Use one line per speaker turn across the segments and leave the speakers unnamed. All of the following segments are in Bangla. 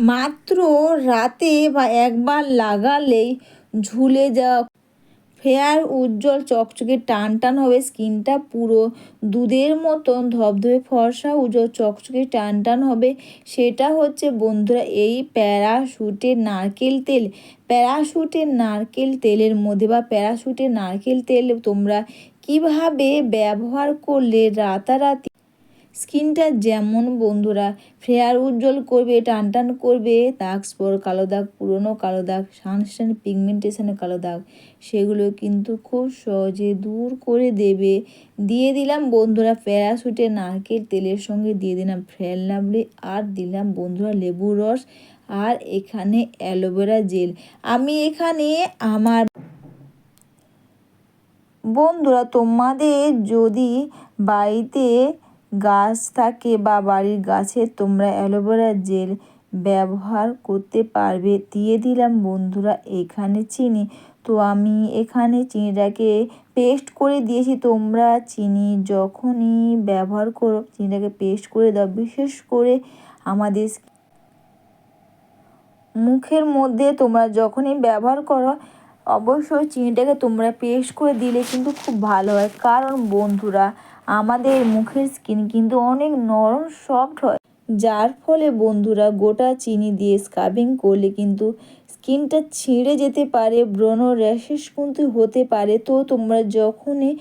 মাত্র রাতে বা একবার লাগালেই ঝুলে যাওয়া ফেয়ার উজ্জ্বল চকচকে টান টান হবে স্কিনটা, পুরো দুধের মতন ধবধবে ফর্সা উজ্জ্বল চকচকে টান টান হবে। সেটা হচ্ছে বন্ধুরা এই প্যারাশুটের নারকেল তেল। প্যারাশুটের নারকেল তেলের মধ্যে বা প্যারাশুটের নারকেল তেল তোমরা কিভাবে ব্যবহার করলে রাতারাতি স্কিনটা যেমন বন্ধুরা ফেয়ার উজ্জ্বল করবে, টান টান করবে, দাগ স্পট কালো দাগ, পুরনো কালো দাগ, সানস্ক্রিন পিগমেন্টেশনের কালো দাগ, সেগুলো কিন্তু খুব সহজে দূর করে দেবে। দিয়ে দিলাম বন্ধুরা প্যারাশুটের নারকেল তেলের সঙ্গে দিয়ে দিলাম ফেয়ার লাভলি, আর দিলাম বন্ধুরা লেবুর রস, আর এখানে অ্যালোভেরা জেল। আমি এখানে আমার বন্ধুরা তোমাদের যদি বাড়িতে গাছ থাকে বা বাড়ির গাছে তোমরা অ্যালোভেরা জেল ব্যবহার করতে পারবে। দিয়ে দিলাম বন্ধুরা এখানে চিনি। তো আমি এখানে চিনিটাকে পেস্ট করে দিয়েছি। তোমরা চিনি যখনই ব্যবহার করো চিনিটাকে পেস্ট করে দাও। বিশেষ করে আমাদের মুখের মধ্যে তোমরা যখনই ব্যবহার করো অবশ্যই চিনিটাকে তোমরা পেস্ট করে দিলে কিন্তু খুব ভালো হয়। কারণ বন্ধুরা আমাদের মুখের স্কিন কিন্তু অনেক নরম সফট হয়, যার ফলে বন্ধুরা গোটা চিনি দিয়ে স্ক্রাবিং করলে কিন্তু স্কিনটা ছিঁড়ে যেতে পারে, ব্রণ র্যাশেস কিন্তু হতে পারে। তো তোমরা যখনই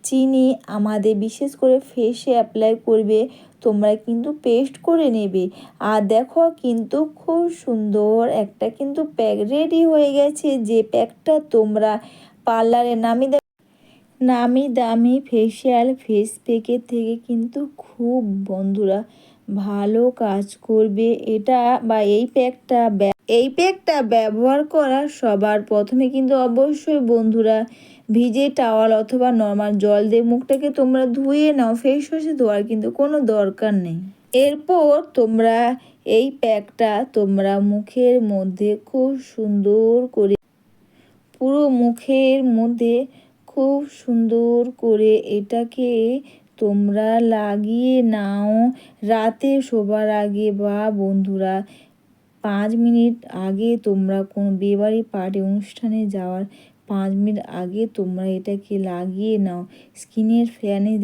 চিনি আমাদের বিশেষ করে ফেসে অ্যাপ্লাই করবে তোমরা কিন্তু পেস্ট করে নেবে। আর দেখো কিন্তু খুব সুন্দর একটা কিন্তু প্যাক রেডি হয়ে গেছে, যে প্যাকটা তোমরা পার্লারে নামি দামি ফেসিয়াল ফেস প্যাকের থেকে কিন্তু খুব বন্ধুরা ভালো কাজ করবে এটা। বা এই প্যাকটা ব্যবহার করার সবার প্রথমে কিন্তু অবশ্যই বন্ধুরা ভিজে টাওয়াল অথবা নর্মাল জল দিয়ে মুখটাকে তোমরা ধুয়ে নাও। ফেস ওয়াশে ধোয়ার কিন্তু কোনো দরকার নেই। এরপর তোমরা এই প্যাকটা তোমরা মুখের মধ্যে খুব সুন্দর করে পুরো মুখের মধ্যে খুব সুন্দর করে এটাকে তোমরা লাগিয়ে নাও। রাতে শোবার আগে বা বন্ধুরা 5 মিনিট আগে তোমরা কোনো বিয়েবাড়ি পার্টি অনুষ্ঠানে যাওয়ার 5 মিনিট আগে তোমরা এটাকে লাগিয়ে নাও। স্কিনের ফেয়ারনেস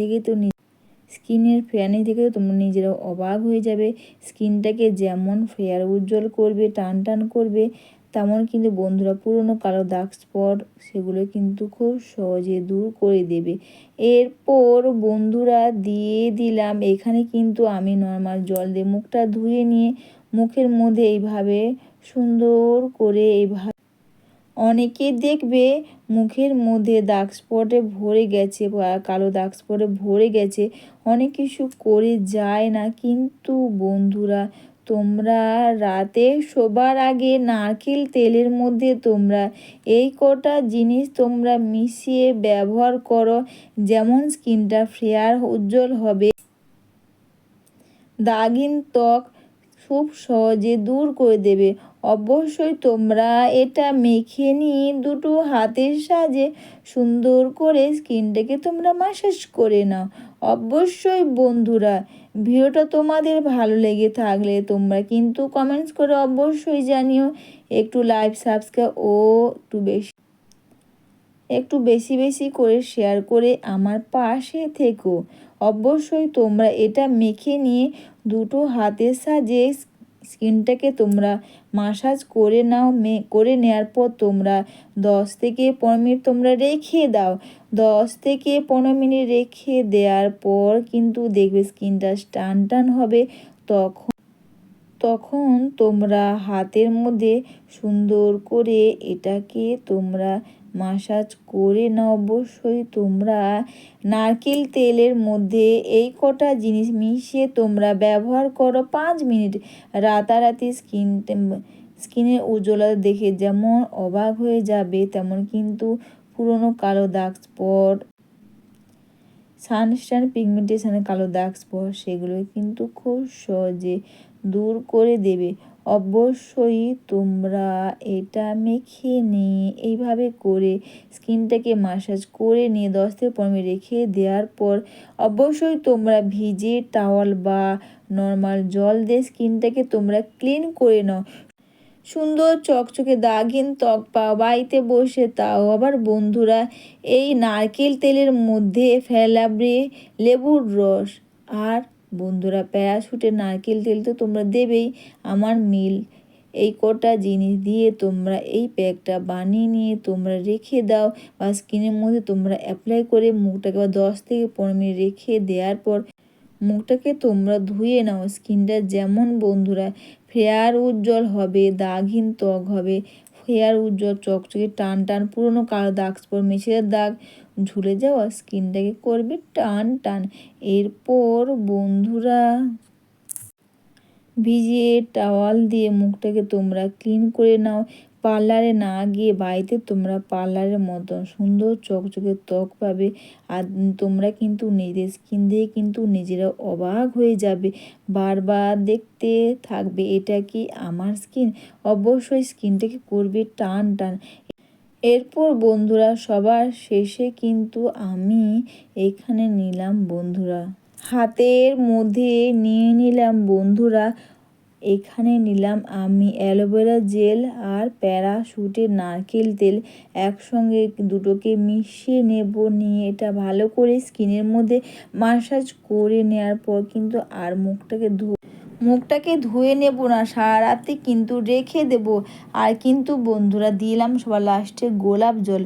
দেখে তোমরা নিজেরা অবাক হয়ে যাবে। স্কিনটাকে যেমন ফেয়ার উজ্জ্বল করবে, টান টান করবে, তেমন কিন্তু বন্ধুরা পুরনো কালো দাগ স্পট সেগুলো কিন্তু খুব সহজে দূর করে দেবে। এরপর বন্ধুরা দিয়ে দিলাম এখানে কিন্তু আমি নর্মাল জল দিয়ে মুখটা ধুয়ে নিয়ে মুখের মধ্যে এইভাবে সুন্দর করে এইভাবে অনেকে দেখবে মুখের মধ্যে দাগ স্পটে ভরে গেছে বা কালো দাগ স্পটে ভরে গেছে, অনেক কিছু করে যায় না। কিন্তু বন্ধুরা তোমরা রাতে শোবার আগে নারকেল তেলের মধ্যে তোমরা এই কটা জিনিস তোমরা মিশিয়ে ব্যবহার করো, যেমন স্কিনটা ফেয়ার উজ্জ্বল হবে, দাগিন ত্বক খুব সহজে দূর করে দেবে। অবশ্যই তোমরা এটা মেখে নিয়ে দুটো হাতের সাহায্যে সুন্দর করে স্কিনটাকে তোমরা ম্যাসাজ করে নাও। অবশ্যই বন্ধুরা ভিডিওটা তোমাদের ভালো লেগে থাকলে তোমরা কিন্তু কমেন্টস করে অবশ্যই জানিও। একটু লাইক সাবস্ক্রাইব ও একটু বেশি বেশি করে শেয়ার করে আমার পাশে থেকো। অবশ্যই তোমরা এটা মেখে নিয়ে দুটো হাতের সাহায্যে স্কিনটাকে তোমরা মাসাজ করে নাও। করে নেওয়ার পর তোমরা 10 থেকে 15 মিনিট তোমরা রেখে দাও। 10 থেকে 15 মিনিট রেখে দেওয়ার পর কিন্তু দেখবে স্কিনটা টান টান হবে। তখন তোমরা হাতের মধ্যে সুন্দর করে এটাকে তোমরা মাসাজ করে নাও। অবশ্যই তোমরা নারকেল তেলের মধ্যে এই কটা জিনিস মিশিয়ে তোমরা ব্যবহার করো 5 মিনিট। রাতারাতি স্কিনের উজ্জ্বলতা দেখে যেমন অবাক হয়ে যাবে, তেমন কিন্তু পুরনো কালো দাগ স্পট, সানস্ক্রিন পিগমেন্টেশনের কালো দাগ স্পট সেগুলো কিন্তু খুব সহজে দূর করে দেবে। অবশ্যই তোমরা এটা মেখে নিয়ে এইভাবে করে স্কিনটাকে মাসাজ করে নিয়ে 10 থেকে 15 মিনিট রেখে দেওয়ার পর অবশ্যই তোমরা ভিজে টাওয়াল বা নর্মাল জল দিয়ে স্কিনটাকে তোমরা ক্লিন করে নাও। সুন্দর চকচকে দাগহীন ত্বক পাও বাড়িতে বসে, তাও আবার বন্ধুরা এই নারকেল তেলের মধ্যে ফেলাব্রে লেবুর রস আর বন্ধুরা প্যারাশুটের নারকেল তেল তো তোমরা দেবেই। আমার মিল এই কটা জিনিস দিয়ে তোমরা এই প্যাকটা বানিয়ে নিয়ে তোমরা রেখে দাও বা স্কিনের মধ্যে তোমরা অ্যাপ্লাই করে মুখটাকে 10 থেকে 15 মিনিট রেখে দেওয়ার পর মুখটাকে তোমরা ধুয়ে নাও। স্কিনটা যেমন বন্ধুরা ফেয়ার উজ্জ্বল হবে, দাগহীন ত্বক হবে, ফেয়ার উজ্জ্বল চকচকে টান টান, পুরনো কালো দাগ স্পট মেছের দাগ ঝুলে যাওয়া স্কিনটাকে করবে টান টান। এরপর বন্ধুরা ভিজিয়ে টাওয়াল দিয়ে মুখটাকে তোমরা ক্লিন করে নাও। পার্লারে না গিয়ে বাড়িতে তোমরা পার্লারের মতন সুন্দর চকচকে ত্বক পাবে। আর তোমরা কিন্তু নিজেদের স্কিন দিয়ে কিন্তু নিজেরা অবাক হয়ে যাবে, বারবার দেখতে থাকবে এটা কি আমার স্কিন। অবশ্যই স্কিনটাকে করবে টান টান। এরপর বন্ধুরা সবার শেষে কিন্তু আমি এখানে নিলাম বন্ধুরা হাতের মধ্যে নিয়ে নিলাম বন্ধুরা, এখানে নিলাম আমি অ্যালোভেরা জেল আর প্যারাশুটের নারকেল তেল একসঙ্গে দুটোকে মিশিয়ে নেব। নিয়ে এটা ভালো করে স্কিনের মধ্যে মাসাজ করে নেওয়ার পর কিন্তু আর মুখটাকে ধুয়ে নেব না, সারা রাতে কিন্তু রেখে দেব। আর কিন্তু বন্ধুরা দিলাম সবার লাস্টে গোলাপ জল।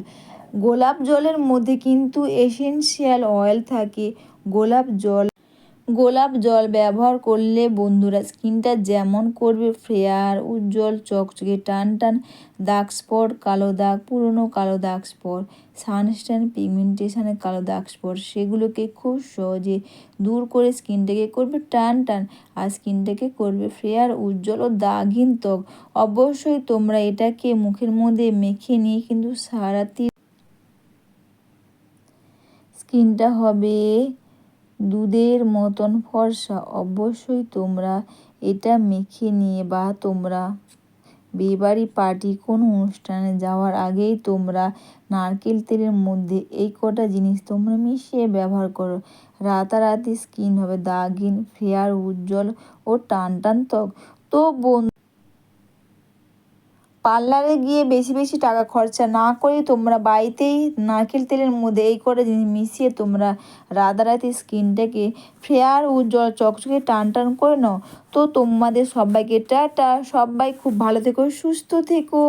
গোলাপ জলের মধ্যে কিন্তু এসেনশিয়াল অয়েল থাকে। গোলাপ জল ব্যবহার করলে বন্ধুরা স্কিনটা যেমন করবে ফেয়ার উজ্জ্বল চকচকে টান টান, দাগ স্পট কালো দাগ, পুরনো কালো দাগ স্পট, সানস্ট্যান পিগমেন্টেশনের কালো দাগ স্পট সেগুলোকে খুব সহজে দূর করে স্কিনটাকে করবে টান টান আর স্কিনটাকে করবে ফেয়ার উজ্জ্বল ও দাগহীন ত্বক। অবশ্যই তোমরা এটাকে মুখের মধ্যে মেখে নিয়ে কিন্তু সারাতি স্কিনটা হবে দুধের মতন ফর্সা। অবশ্যই তোমরা এটা মেখে নিয়ে বা তোমরা বিয়েবাড়ি পার্টি কোনো অনুষ্ঠানে যাওয়ার আগেই তোমরা নারকেল তেলের মধ্যে এই কটা জিনিস তোমরা মিশিয়ে ব্যবহার করো। রাতারাতি স্কিন হবে দাগহীন, ফেয়ার উজ্জ্বল ও টান টান ত্বক। তো পার্লারে গিয়ে বেশি বেশি টাকা খরচা না করে তোমরা বাড়িতেই নারকেল তেলের মধ্যে এই কটা জিনিস মিশিয়ে তোমরা রাতারাতি স্কিনটাকে ফেয়ার উজ্জ্বল চকচকে টান টান করে নাও। তো তোমাদের সবাইকে টাটা, সবাই খুব ভালো থেকো, সুস্থ থেকো।